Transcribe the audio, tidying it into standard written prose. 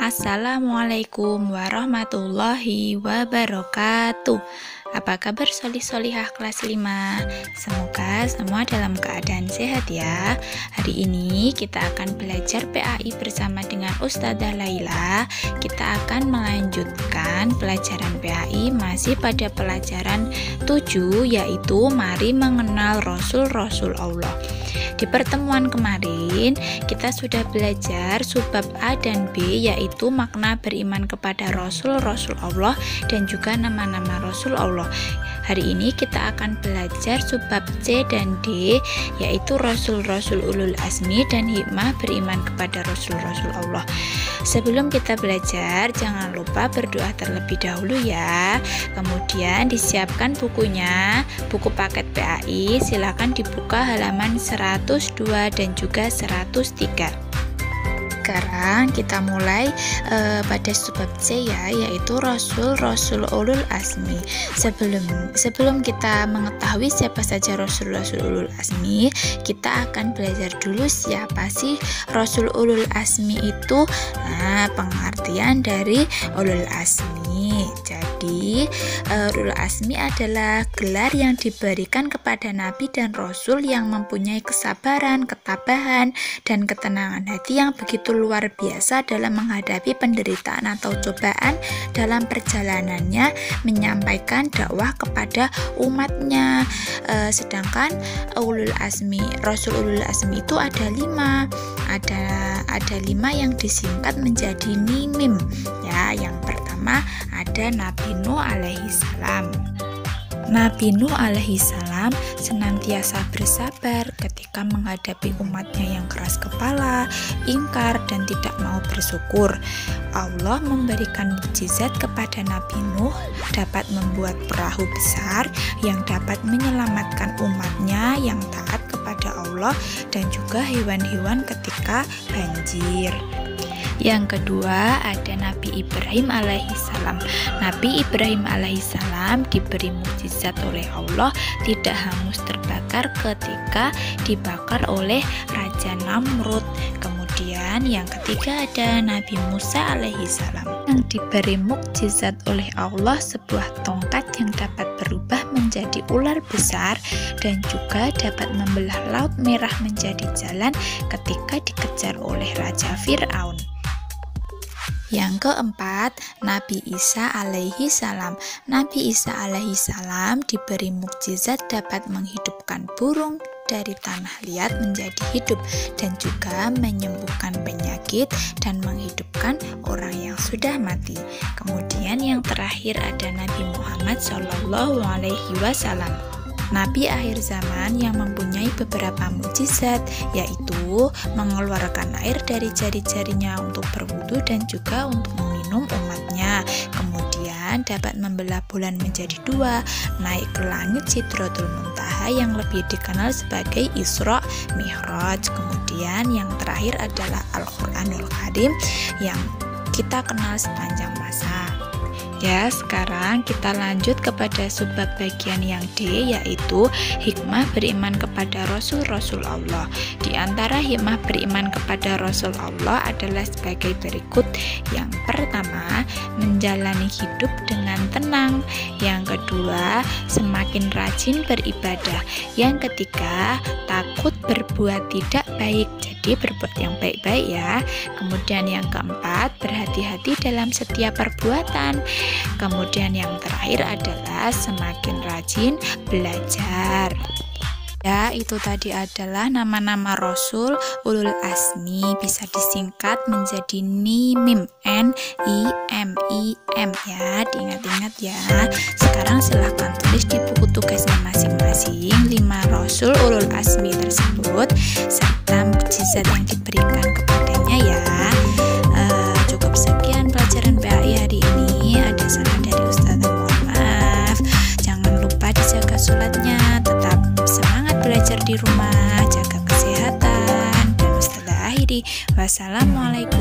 Assalamualaikum warahmatullahi wabarakatuh. Apa kabar solih-solihah kelas 5? Semoga semua dalam keadaan sehat ya. Hari ini kita akan belajar PAI bersama dengan Ustadzah Laila. Kita akan melanjutkan pelajaran PAI masih pada pelajaran 7, yaitu mari mengenal Rasul-Rasul Allah. Di pertemuan kemarin kita sudah belajar subbab A dan B, yaitu makna beriman kepada Rasul-Rasul Allah dan juga nama-nama Rasul Allah. Hari ini kita akan belajar subbab C dan D, yaitu Rasul-Rasul Ulul Azmi dan hikmah beriman kepada Rasul-Rasul Allah. Sebelum kita belajar, jangan lupa berdoa terlebih dahulu ya. Kemudian disiapkan bukunya, buku paket PAI, silakan dibuka halaman 102 dan juga 103. Sekarang kita mulai pada subbab C ya, yaitu Rasul-Rasul Ulul Azmi. Sebelum kita mengetahui siapa saja Rasul-Rasul Ulul Azmi, kita akan belajar dulu siapa sih Rasul Ulul Azmi itu. Pengertian dari Ulul Azmi. Jadi Ulul Azmi adalah gelar yang diberikan kepada Nabi dan Rasul yang mempunyai kesabaran, ketabahan, dan ketenangan hati yang begitu luar biasa dalam menghadapi penderitaan atau cobaan dalam perjalanannya menyampaikan dakwah kepada umatnya. Sedangkan Ulul Azmi, Rasul Ulul Azmi itu ada 5. Ada 5 yang disingkat menjadi NIMIM ya. Yang pertama ada Nabi Nuh alaihi salam. Nabi Nuh alaihi salam senantiasa bersabar ketika menghadapi umatnya yang keras kepala, ingkar, dan tidak mau bersyukur. Allah memberikan mukjizat kepada Nabi Nuh, dapat membuat perahu besar yang dapat menyelamatkan umatnya yang taat kepada Allah dan juga hewan-hewan ketika banjir. Yang kedua ada Nabi Ibrahim alaihissalam. Nabi Ibrahim alaihissalam diberi mukjizat oleh Allah, tidak hangus terbakar ketika dibakar oleh Raja Namrud. Kemudian yang ketiga ada Nabi Musa alaihissalam yang diberi mukjizat oleh Allah, sebuah tongkat yang dapat berubah menjadi ular besar dan juga dapat membelah Laut Merah menjadi jalan ketika dikejar oleh Raja Fir'aun. Yang keempat, Nabi Isa alaihi salam. Nabi Isa alaihi salam diberi mukjizat dapat menghidupkan burung dari tanah liat menjadi hidup dan juga menyembuhkan penyakit dan menghidupkan orang yang sudah mati. Kemudian yang terakhir ada Nabi Muhammad SAW. Nabi akhir zaman yang mempunyai beberapa mukjizat, yaitu mengeluarkan air dari jari-jarinya untuk berwudu dan juga untuk meminum umatnya. Kemudian dapat membelah bulan menjadi 2, naik ke langit Sidratul Muntaha yang lebih dikenal sebagai Isra Mi'raj. Kemudian yang terakhir adalah Al-Quranul Karim yang kita kenal sepanjang masa. Ya, sekarang kita lanjut kepada subbab bagian yang D, yaitu hikmah beriman kepada Rasul-Rasul Allah. Di antara hikmah beriman kepada Rasul Allah adalah sebagai berikut. Yang pertama, menjalani hidup dengan tenang. Yang kedua, semakin rajin beribadah. Yang ketiga, takut berbuat tidak baik, jadi berbuat yang baik-baik ya. Kemudian yang keempat, berhati-hati dalam setiap perbuatan. Kemudian yang terakhir adalah semakin rajin belajar. Ya, itu tadi adalah nama-nama Rasul Ulul Azmi, bisa disingkat menjadi NIMIM, N-I-M-I-M ya, diingat-ingat ya. Sekarang silahkan tulis di buku tugasnya masing-masing 5 Rasul Ulul Azmi tersebut serta mukjizat yang diberikan kepadanya ya. Cukup sekian pelajaran PAI hari ini. Ada salah dari Ustadzah, mohon maaf. Jangan lupa dijaga sholatnya, tetap semangat belajar di rumah, jaga kesehatan. Dan Ustadzah akhiri, wassalamualaikum